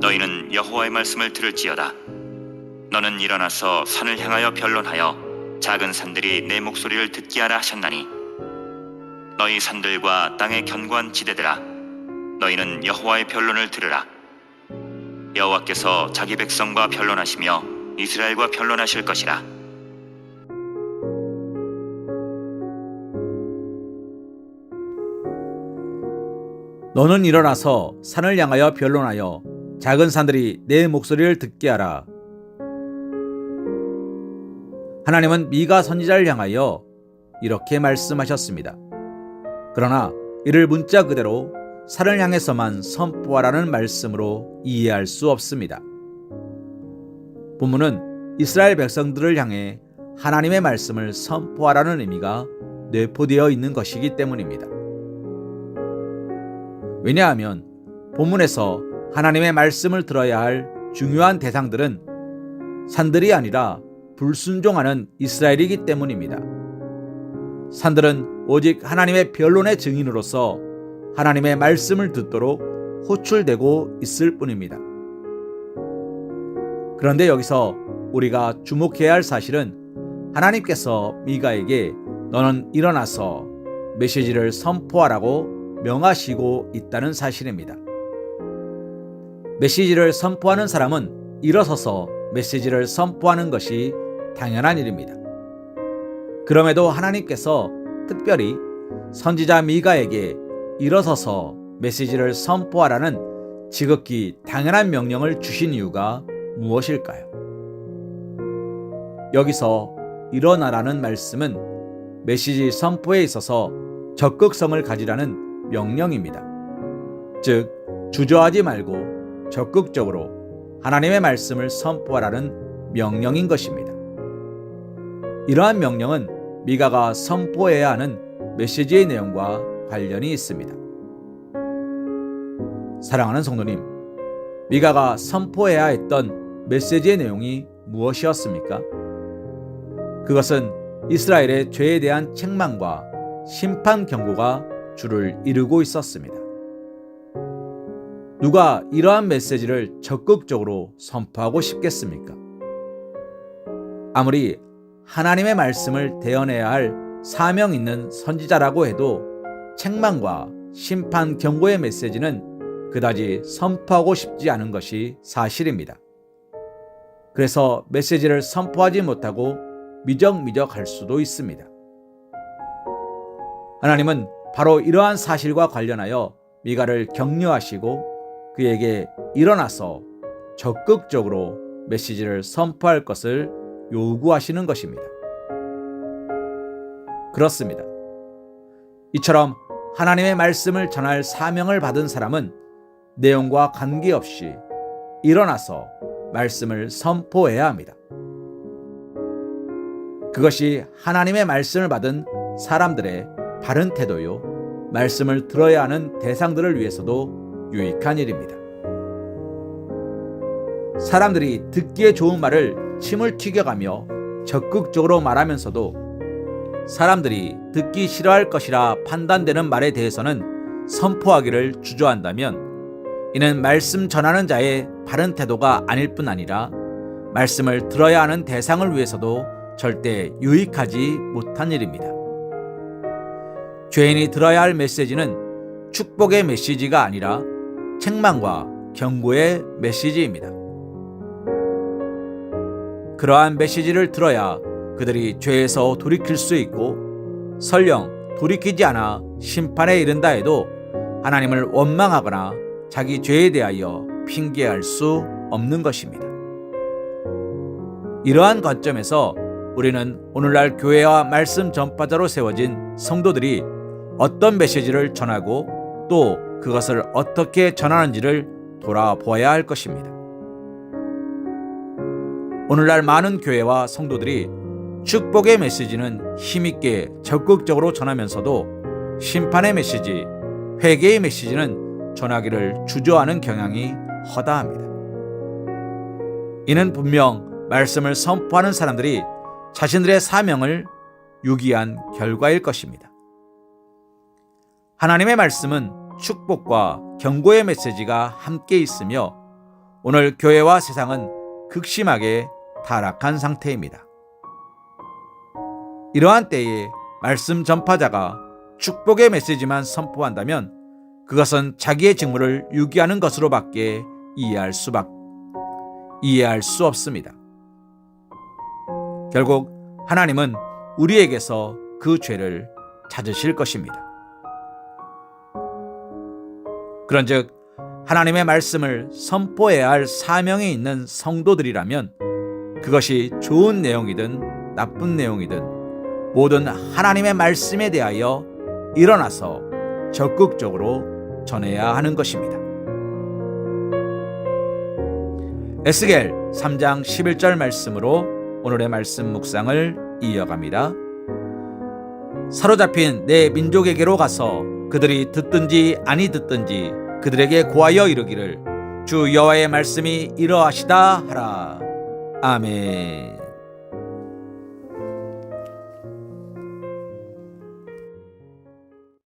너희는 여호와의 말씀을 들을지어다. 너는 일어나서 산을 향하여 변론하여 작은 산들이 내 목소리를 듣게 하라 하셨나니, 너희 산들과 땅의 견고한 지대들아, 너희는 여호와의 변론을 들으라. 여호와께서 자기 백성과 변론하시며 이스라엘과 변론하실 것이라. 너는 일어나서 산을 향하여 변론하여 작은 산들이 내 목소리를 듣게 하라. 하나님은 미가 선지자를 향하여 이렇게 말씀하셨습니다. 그러나 이를 문자 그대로 산을 향해서만 선포하라는 말씀으로 이해할 수 없습니다. 본문은 이스라엘 백성들을 향해 하나님의 말씀을 선포하라는 의미가 내포되어 있는 것이기 때문입니다. 왜냐하면 본문에서 하나님의 말씀을 들어야 할 중요한 대상들은 산들이 아니라 불순종하는 이스라엘이기 때문입니다. 산들은 오직 하나님의 변론의 증인으로서 하나님의 말씀을 듣도록 호출되고 있을 뿐입니다. 그런데 여기서 우리가 주목해야 할 사실은 하나님께서 미가에게 너는 일어나서 메시지를 선포하라고 명하시고 있다는 사실입니다. 메시지를 선포하는 사람은 일어서서 메시지를 선포하는 것이 당연한 일입니다. 그럼에도 하나님께서 특별히 선지자 미가에게 일어서서 메시지를 선포하라는 지극히 당연한 명령을 주신 이유가 무엇일까요? 여기서 일어나라는 말씀은 메시지 선포에 있어서 적극성을 가지라는 명령입니다. 즉, 주저하지 말고 적극적으로 하나님의 말씀을 선포하라는 명령인 것입니다. 이러한 명령은 미가가 선포해야 하는 메시지의 내용과 관련이 있습니다. 사랑하는 성도님, 미가가 선포해야 했던 메시지의 내용이 무엇이었습니까? 그것은 이스라엘의 죄에 대한 책망과 심판 경고가 주를 이루고 있었습니다. 누가 이러한 메시지를 적극적으로 선포하고 싶겠습니까? 아무리 하나님의 말씀을 대언해야 할 사명 있는 선지자라고 해도 책망과 심판 경고의 메시지는 그다지 선포하고 싶지 않은 것이 사실입니다. 그래서 메시지를 선포하지 못하고 미적미적할 수도 있습니다. 하나님은 바로 이러한 사실과 관련하여 미가를 격려하시고 그에게 일어나서 적극적으로 메시지를 선포할 것을 요구하시는 것입니다. 그렇습니다. 이처럼 하나님의 말씀을 전할 사명을 받은 사람은 내용과 관계없이 일어나서 말씀을 선포해야 합니다. 그것이 하나님의 말씀을 받은 사람들의 바른 태도요, 말씀을 들어야 하는 대상들을 위해서도 유익한 일입니다. 사람들이 듣기에 좋은 말을 침을 튀겨가며 적극적으로 말하면서도 사람들이 듣기 싫어할 것이라 판단되는 말에 대해서는 선포하기를 주저한다면 이는 말씀 전하는 자의 바른 태도가 아닐 뿐 아니라 말씀을 들어야 하는 대상을 위해서도 절대 유익하지 못한 일입니다. 죄인이 들어야 할 메시지는 축복의 메시지가 아니라 책망과 경고의 메시지입니다. 그러한 메시지를 들어야 그들이 죄에서 돌이킬 수 있고, 설령 돌이키지 않아 심판에 이른다 해도 하나님을 원망하거나 자기 죄에 대하여 핑계할 수 없는 것입니다. 이러한 관점에서 우리는 오늘날 교회와 말씀 전파자로 세워진 성도들이 어떤 메시지를 전하고 또 그것을 어떻게 전하는지를 돌아보아야 할 것입니다. 오늘날 많은 교회와 성도들이 축복의 메시지는 힘있게 적극적으로 전하면서도 심판의 메시지, 회개의 메시지는 전하기를 주저하는 경향이 허다합니다. 이는 분명 말씀을 선포하는 사람들이 자신들의 사명을 유기한 결과일 것입니다. 하나님의 말씀은 축복과 경고의 메시지가 함께 있으며 오늘 교회와 세상은 극심하게 타락한 상태입니다. 이러한 때에 말씀 전파자가 축복의 메시지만 선포한다면 그것은 자기의 직무를 유기하는 것으로밖에 이해할 수 없습니다. 결국 하나님은 우리에게서 그 죄를 찾으실 것입니다. 그런즉 하나님의 말씀을 선포해야 할 사명에 있는 성도들이라면 그것이 좋은 내용이든 나쁜 내용이든 모든 하나님의 말씀에 대하여 일어나서 적극적으로 전해야 하는 것입니다. 에스겔 3장 11절 말씀으로 오늘의 말씀 묵상을 이어갑니다. 사로잡힌 내 민족에게로 가서 그들이 듣든지 아니 듣든지 그들에게 고하여 이르기를 주 여호와의 말씀이 이러하시다 하라. 아멘.